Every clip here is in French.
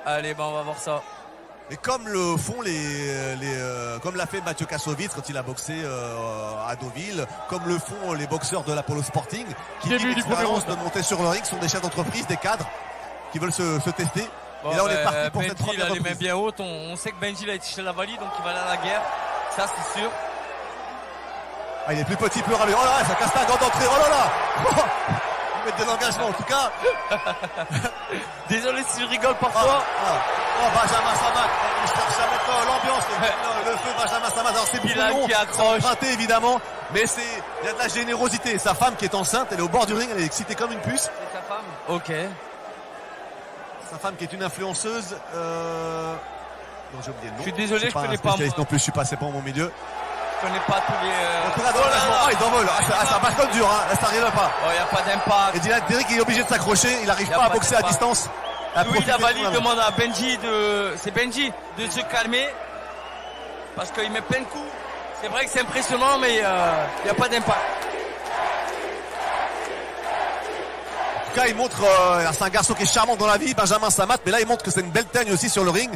Allez, on va voir ça. Et comme le font comme l'a fait Mathieu Kassovitz quand il a boxé à Deauville, comme le font les boxeurs de l'Apollo Sporting, qui ont l'expérience de monter sur le ring, sont des chefs d'entreprise, des cadres qui veulent se tester. Bon, et là, on est parti pour Benji, cette première il a les mains reprise. bien hautes. On sait que Benji il a été chez Lavali, donc il va aller à la guerre. Ça, c'est sûr. Ah, il est plus petit, plus râleux. Oh là là, ça casse un gant d'entrée. Oh là là. Il met de l'engagement en tout cas. Désolé si je rigole parfois. Oh, Benjamin Samat. On cherche à mettre l'ambiance, le feu Benjamin Samat. Alors c'est plus long, qui accroche. emprunté évidemment, mais il y a de la générosité. Sa femme qui est enceinte, elle est au bord du ring, elle est excitée comme une puce. C'est sa femme. Ok. Sa femme qui est une influenceuse. Non, j'ai oublié le nom. Je suis désolé, je connais pas. Spécialiste non plus, je suis passé pas mon milieu. Je connais pas tous les. En tout cas, dans l'engagement, il envole. Ça bastonne dur, hein. Là, ça arrive pas. Oh, il n'y a pas d'impact. Et Dylan Derrick est obligé de s'accrocher, il n'arrive pas à boxer à distance. Louis Lavali demande à Benji c'est Benji de se calmer parce qu'il met plein de coups. C'est vrai que c'est impressionnant, mais il n'y a pas d'impact. En tout cas, il montre, c'est un garçon qui est charmant dans la vie, Benjamin Samat, mais là, il montre que c'est une belle teigne aussi sur le ring.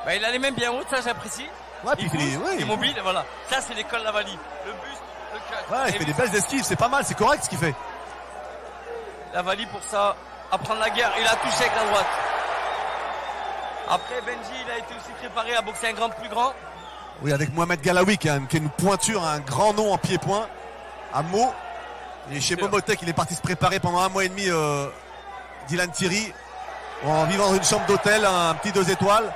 Bah, il a les mains bien hautes, ça j'apprécie. Ouais, puis il est mobile, voilà. Ça, c'est l'école Lavali. Le buste, le cut. Ouais, il fait des belles esquives, c'est pas mal, c'est correct ce qu'il fait. Lavali pour ça, à prendre la guerre. Il a touché avec la droite. Après, Benji, il a été aussi préparé à boxer un grand plus grand. Oui, avec Mohamed Galaoui qui a une pointure, un grand nom en pied-point, à Meaux. Et chez Momotech, il est parti se préparer pendant 1 mois et demi, Dylan Thierry, en vivant dans une chambre d'hôtel, un petit 2 étoiles.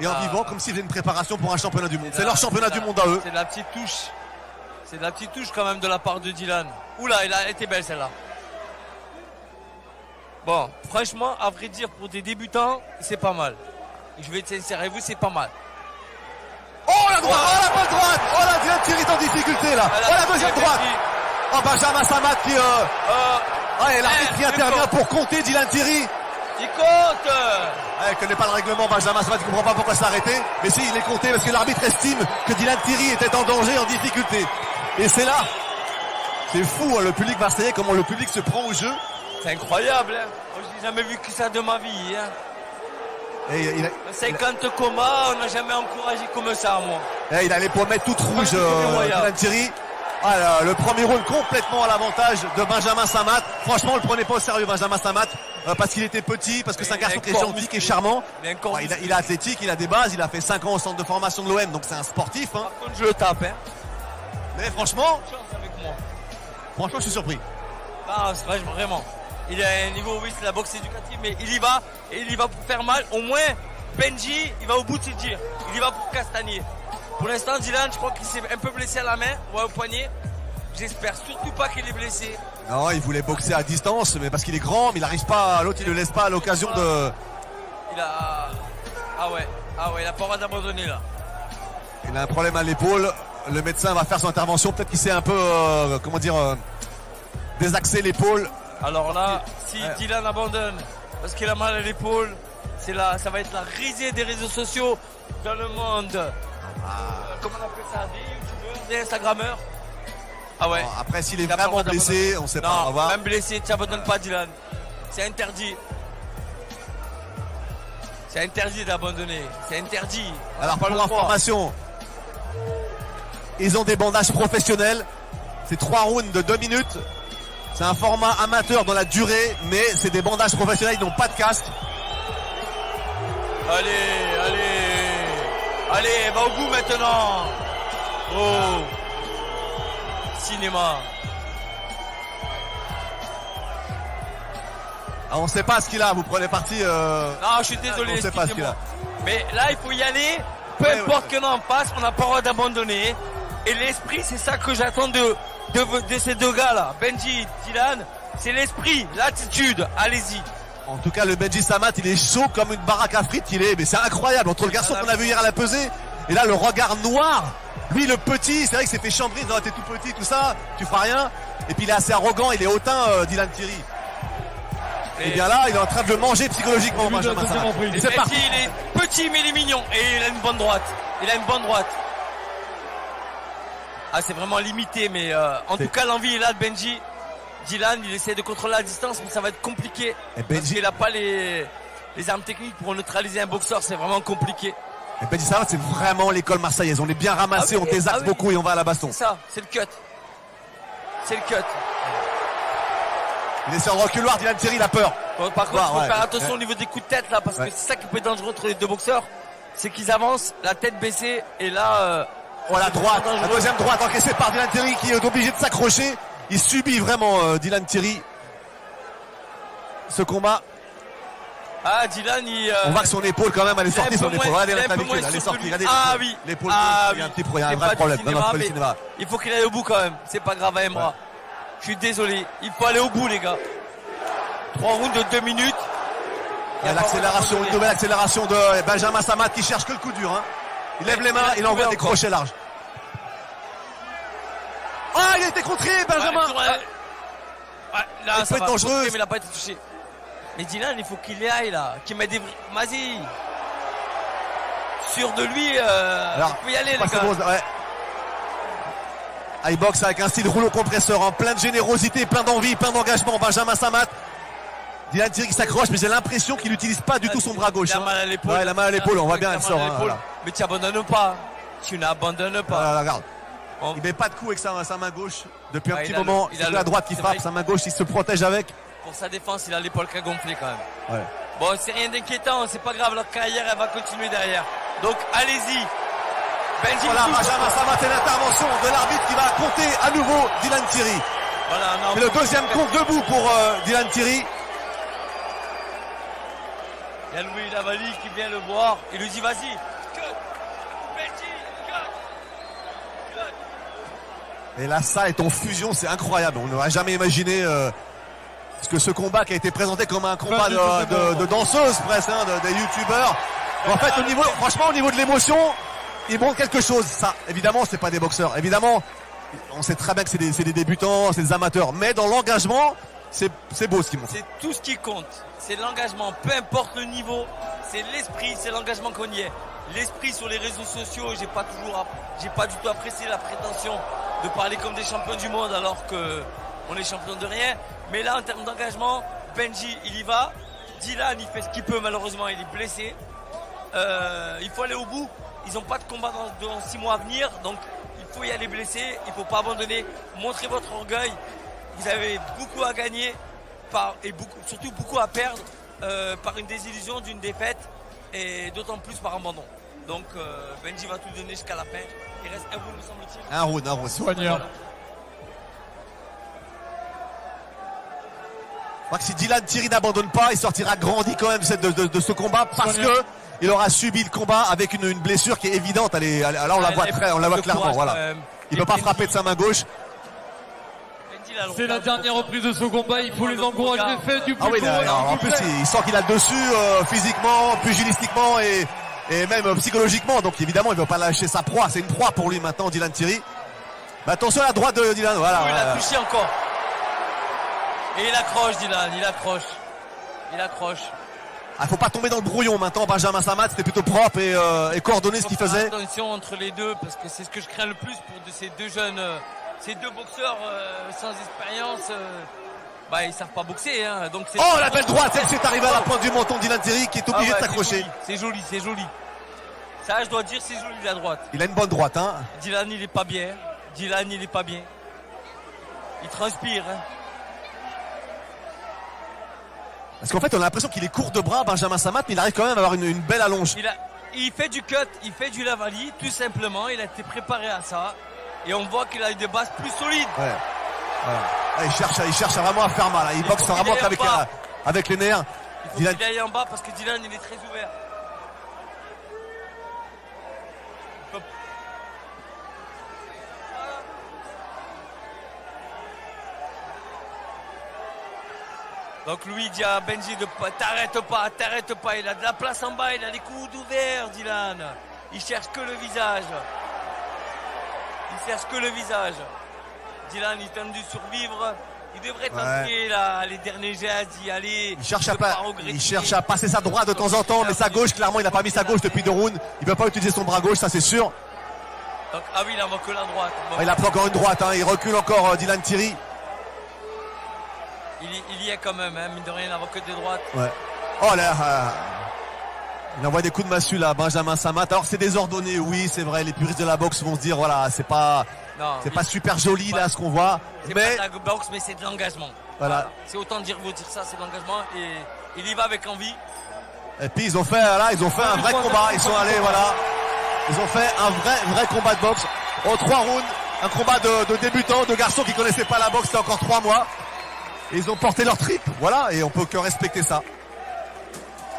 Et en vivant comme s'il faisait une préparation pour un championnat du monde. C'est leur championnat du monde à eux. C'est de la petite touche. C'est de la petite touche quand même de la part de Dylan. Oula, elle a été belle celle-là. Bon, franchement, à vrai dire, pour des débutants, c'est pas mal. Je vais être sincère avec vous, c'est pas mal. Oh la droite, oh la bonne droite, oh la Dylan Thierry est en difficulté là. Oh la deuxième droite. Oh Benjamin Samat qui et l'arbitre qui intervient pour compter Dylan Thierry. Il compte. Il connaît pas le règlement, Benjamin Samat, il comprend pas pourquoi s'arrêter. Mais si, il est compté parce que l'arbitre estime que Dylan Thierry était en danger, en difficulté. Et c'est là. C'est fou, hein, le public marseillais, comment le public se prend au jeu. C'est incroyable, hein. Moi, je n'ai jamais vu que ça de ma vie, hein. Et 50 comas, on n'a jamais encouragé comme ça, moi. Et il a les pommettes toutes rouges, Dylan Thierry. Ah, le premier round complètement à l'avantage de Benjamin Samat. Franchement, on le prenait pas au sérieux, Benjamin Samat, parce qu'il était petit, parce que c'est un garçon qui est gentil, qui est charmant. Il est athlétique, il a des bases, il a fait 5 ans au centre de formation de l'OM, donc c'est un sportif. Hein. Par contre, je le tape, hein. Mais franchement, avec moi. Franchement, je suis surpris. Ah, c'est vrai, vraiment. Il a un niveau, oui, c'est la boxe éducative, mais il y va, et il y va pour faire mal. Au moins, Benji, il va au bout de ses tirs. Il y va pour castagner. Pour l'instant, Dylan, je crois qu'il s'est un peu blessé à la main, ou au poignet. J'espère surtout pas qu'il est blessé. Non, il voulait boxer à distance, mais parce qu'il est grand, mais il n'arrive pas, l'autre, il ne laisse pas à l'occasion de... Ah ouais, il a pas le droit d'abandonner, là. Il a un problème à l'épaule. Le médecin va faire son intervention. Peut-être qu'il s'est un peu, désaxé l'épaule. Alors là, si Dylan abandonne parce qu'il a mal à l'épaule, ça va être la risée des réseaux sociaux dans le monde. Comment on appelle ça? Des youtubeurs, des instagrammeurs. Ah ouais. Bon, après, s'il est vraiment blessé, on sait pas. On va voir. Même blessé, tu n'abandonnes pas, Dylan. C'est interdit. C'est interdit d'abandonner. C'est interdit. Alors, pour l'information, ils ont des bandages professionnels. C'est 3 rounds de 2 minutes. C'est un format amateur dans la durée, mais c'est des bandages professionnels, ils n'ont pas de casque. Allez, va au bout maintenant. Oh, cinéma. Alors, on ne sait pas ce qu'il a, vous prenez parti. Non, je suis désolé, on ne sait pas ce qu'il a. Mais là, il faut y aller. Peu importe que l'on en passe, on n'a pas le droit d'abandonner. Et l'esprit, c'est ça que j'attends de ces deux gars-là. Benji, Dylan, c'est l'esprit, l'attitude. Allez-y. En tout cas, le Benji Samat, il est chaud comme une baraque à frites. Mais c'est incroyable. Entre le garçon qu'on a vu hier à la pesée, et là, le regard noir. Lui, le petit, c'est vrai qu'il s'est fait chambrer. T'es tout petit, tout ça, tu feras rien. Et puis, il est assez arrogant, il est hautain, Dylan Thierry. Et bien là, il est en train de le manger psychologiquement, Benjamin Samat. Et c'est parti. Il est petit, mais il est mignon. Et il a une bonne droite. Ah, c'est vraiment limité, mais en tout cas, l'envie est là de Benji. Dylan, il essaie de contrôler la distance, mais ça va être compliqué. Parce qu'il n'a pas les armes techniques pour neutraliser un boxeur, c'est vraiment compliqué. Et Benji Samat, c'est vraiment l'école marseillaise. On est bien ramassé, on désaxe beaucoup et on va à la baston. C'est ça, c'est le cut. C'est le cut. Il est sur le reculoir, Dylan Thierry, il a peur. Bon, par contre, il faut faire attention au niveau des coups de tête là, parce que c'est ça qui peut être dangereux entre les deux boxeurs. C'est qu'ils avancent, la tête baissée, et là... la droite, la deuxième droite encaissée par Dylan Thierry qui est obligé de s'accrocher. Il subit vraiment Dylan Thierry ce combat. Ah, Dylan, on voit que son épaule quand même, elle est sortie son épaule. Regardez la clavicule, elle est sortie. Regardez l'épaule. Il y a un petit problème, il y a un vrai problème. Non, c'est pas le cinéma. Il faut qu'il aille au bout quand même. C'est pas grave à Emra. Je suis désolé. Il faut aller au bout, les gars. 3 rounds de 2 minutes. Il y a l'accélération, une nouvelle accélération de Benjamin Samat qui cherche que le coup dur. Hein. Il lève les mains, il envoie des crochets larges. Ah, il a été contré, Benjamin. Là, ça peut être dangereux. Mais il n'a pas été touché. Mais Dylan, il faut qu'il y aille là. Qu'il mette des... Vas-y. Sûr de lui, il peut y aller, les gars. Il boxe avec un style rouleau compresseur, en plein de générosité, plein d'envie, plein d'engagement. Benjamin Samat. Dylan Thierry qui s'accroche, mais j'ai l'impression qu'il n'utilise pas du tout son bras gauche. Il a mal à l'épaule. Ouais, il a mal à l'épaule, on voit bien, elle sort. Mais tu n'abandonnes pas. Tu n'abandonnes pas. Voilà, regarde. Il met pas de coup avec sa main gauche depuis un petit moment. C'est la droite qui frappe, sa main gauche, il se protège avec. Pour sa défense, il a l'épaule qui a gonflé quand même. Ouais. Bon, c'est rien d'inquiétant, c'est pas grave, leur carrière, elle va continuer derrière. Donc, allez-y. Voilà, Benjamin Samat et l'intervention de l'arbitre qui va compter à nouveau Dylan Thierry. Voilà, c'est le deuxième compte debout pour Dylan Thierry. Il y a Louis Lavali qui vient le voir. Il lui dit, vas-y. Cut. Benji, cut. Et là, ça est en fusion, c'est incroyable. On n'aurait jamais imaginé parce que ce combat qui a été présenté comme un combat de danseuses presque, des youtubeurs. En fait, franchement, au niveau de l'émotion, il montre quelque chose. Ça, évidemment, c'est pas des boxeurs. Évidemment, on sait très bien que c'est des débutants, c'est des amateurs. Mais dans l'engagement, c'est beau ce qu'ils montrent. C'est tout ce qui compte. C'est l'engagement, peu importe le niveau. C'est l'esprit, c'est l'engagement qu'on y est. L'esprit sur les réseaux sociaux, j'ai pas du tout apprécié la prétention de parler comme des champions du monde alors que on est champion de rien. Mais là, en termes d'engagement, Benji, il y va. Dylan, il fait ce qu'il peut. Malheureusement, il est blessé. Il faut aller au bout. Ils n'ont pas de combat dans 6 mois à venir. Donc, il faut y aller blessé. Il ne faut pas abandonner. Montrez votre orgueil. Vous avez beaucoup à gagner et surtout beaucoup à perdre par une désillusion d'une défaite et d'autant plus par abandon. Donc, Benji va tout donner jusqu'à la fin. Il reste un round, me semble-t-il. Un round. Soigneur. Je crois que si Dylan Thierry n'abandonne pas, il sortira grandi quand même de ce combat parce que il aura subi le combat avec une blessure qui est évidente. Là, on la voit clairement. Voilà. Il ne peut pas frapper de sa main gauche. C'est la dernière reprise de ce combat. Il faut les encourager. Fait du plus en plus, il sent qu'il a le dessus physiquement, pugilistiquement et même psychologiquement. Donc évidemment, il ne veut pas lâcher sa proie. C'est une proie pour lui maintenant, Dylan Thierry. Mais attention à la droite de Dylan. Voilà. Il a touché encore. Et il accroche, Dylan, il accroche. Il faut pas tomber dans le brouillon maintenant. Benjamin Samat, c'était plutôt propre et coordonné ce qu'il faisait. Attention entre les deux parce que c'est ce que je crains le plus pour ces deux jeunes, ces deux boxeurs sans expérience. Ils savent pas boxer. Hein, donc la belle droite, c'est arrivé à la pointe du menton Dylan Thierry qui est obligé de s'accrocher. C'est joli. Ça, je dois dire, c'est joli la droite. Il a une bonne droite. Hein. Dylan, il est pas bien. Il transpire. Hein. Parce qu'en fait, on a l'impression qu'il est court de bras, Benjamin Samat, mais il arrive quand même à avoir une belle allonge. Il fait du cut, il fait du Lavali, tout simplement. Il a été préparé à ça. Et on voit qu'il a des bases plus solides. Ouais. Voilà. Il cherche vraiment à faire mal. Il boxe vraiment avec les nerfs. Il faut qu'il aille en bas parce que Dylan, il est très ouvert. Donc lui dit à Benji t'arrêtes pas, il a de la place en bas, il a les coudes ouverts, Dylan. Il cherche que le visage. Dylan, il tente de survivre. Il devrait tenter les derniers gestes, d'y aller. Il cherche à passer sa droite de temps en temps, mais sa gauche, clairement, il n'a pas mis sa gauche depuis 2 rounds. Il ne veut pas utiliser son bras gauche, ça c'est sûr. Donc, il a manqué la droite. Il a pris encore une droite, il recule encore Dylan Thierry. Il y est quand même, mine de rien, il a manqué de droite. Ouais. Oh là, il envoie des coups de massue là, Benjamin Samat. Alors c'est désordonné, oui, c'est vrai. Les puristes de la boxe vont se dire, voilà, c'est pas super joli là ce qu'on voit. C'est Mais pas de la boxe, mais c'est de l'engagement. voilà. C'est autant dire vous dire ça, c'est de l'engagement et il y va avec envie. Et puis ils ont fait un vrai combat. Ils sont allés, voilà. Ils ont fait un vrai combat de boxe. En 3 rounds, un combat de débutants, de garçons qui connaissaient pas la boxe, c'était encore 3 mois. Et ils ont porté leur trip, voilà, et on peut que respecter ça.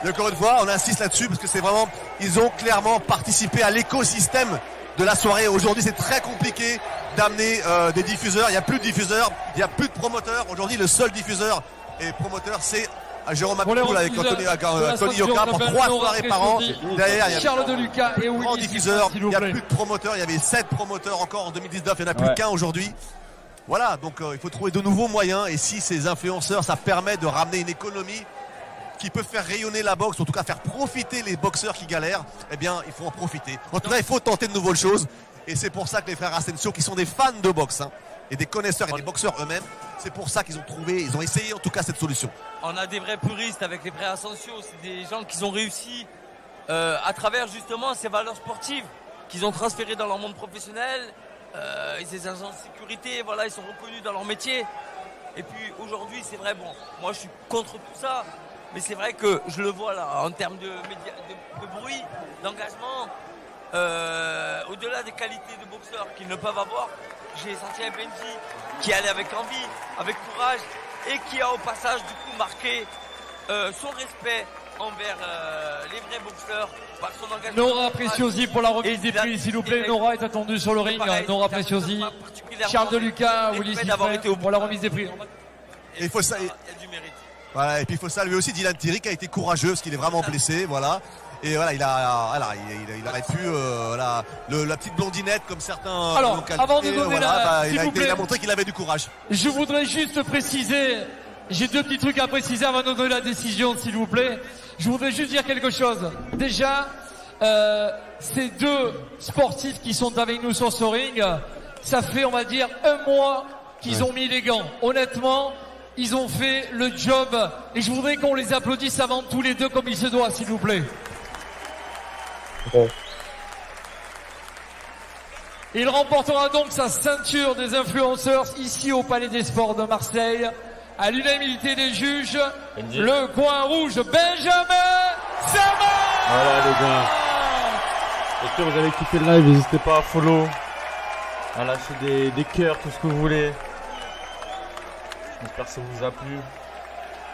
Et encore une fois, on insiste là-dessus parce que c'est vraiment, ils ont clairement participé à l'écosystème de la soirée. Aujourd'hui, c'est très compliqué d'amener des diffuseurs. Il n'y a plus de diffuseurs, il n'y a plus de promoteurs. Aujourd'hui, le seul diffuseur et promoteur, c'est Jérôme Abdoul avec Tony Yoka pour 3 soirées par an. Derrière, il y a Charles de Lucas et grand Willy diffuseur. s'il Il vous n'y a plaît. plus de promoteurs. Il y avait 7 promoteurs encore en 2019. Il n'y en a plus qu'un aujourd'hui. Voilà, donc il faut trouver de nouveaux moyens. Et si ces influenceurs, ça permet de ramener une économie qui peut faire rayonner la boxe, en tout cas faire profiter les boxeurs qui galèrent, eh bien, il faut en profiter. En tout cas, il faut tenter de nouvelles choses. Et c'est pour ça que les frères Asensio, qui sont des fans de boxe, et des connaisseurs et des boxeurs eux-mêmes, c'est pour ça qu'ils ont essayé en tout cas cette solution. On a des vrais puristes avec les frères Asensio. C'est des gens qui ont réussi à travers justement ces valeurs sportives qu'ils ont transférées dans leur monde professionnel. Ces agents de sécurité, voilà, ils sont reconnus dans leur métier. Et puis aujourd'hui, c'est vrai, bon, moi je suis contre tout ça, mais c'est vrai que je le vois là, en termes de bruit, d'engagement, au-delà des qualités de boxeurs qu'ils ne peuvent avoir, j'ai senti un Benji qui allait avec envie, avec courage, et qui a au passage du coup marqué son respect envers les vrais boxeurs par son engagement. Nora Preciosi pour la remise des prix, s'il vous plaît. Nora est attendue sur le ring. Nora Preciosi. Charles de Lucas, Willy Siffret pour la remise des prix. Et il faut ça. Il y a du mérite. Voilà, et puis il faut saluer aussi Dylan Thierry qui a été courageux parce qu'il est vraiment blessé, voilà. Et voilà, il aurait pu, la petite blondinette comme certains. Alors, l'ont qualifié, avant de donner il a montré qu'il avait du courage. Je voudrais juste préciser, j'ai 2 petits trucs à préciser avant de donner la décision, s'il vous plaît. Je voudrais juste dire quelque chose. Déjà, ces 2 sportifs qui sont avec nous sur ce ring, ça fait, on va dire, 1 mois qu'ils ont mis les gants. Honnêtement, ils ont fait le job. Et je voudrais qu'on les applaudisse avant tous les 2 comme il se doit, s'il vous plaît. Il remportera donc sa ceinture des influenceurs ici au Palais des Sports de Marseille. À l'unanimité des juges, le coin rouge, Benjamin Samat. Voilà les gars. J'espère que vous avez kiffé le live, n'hésitez pas à follow, à lâcher des cœurs, tout ce que vous voulez. J'espère que ça vous a plu.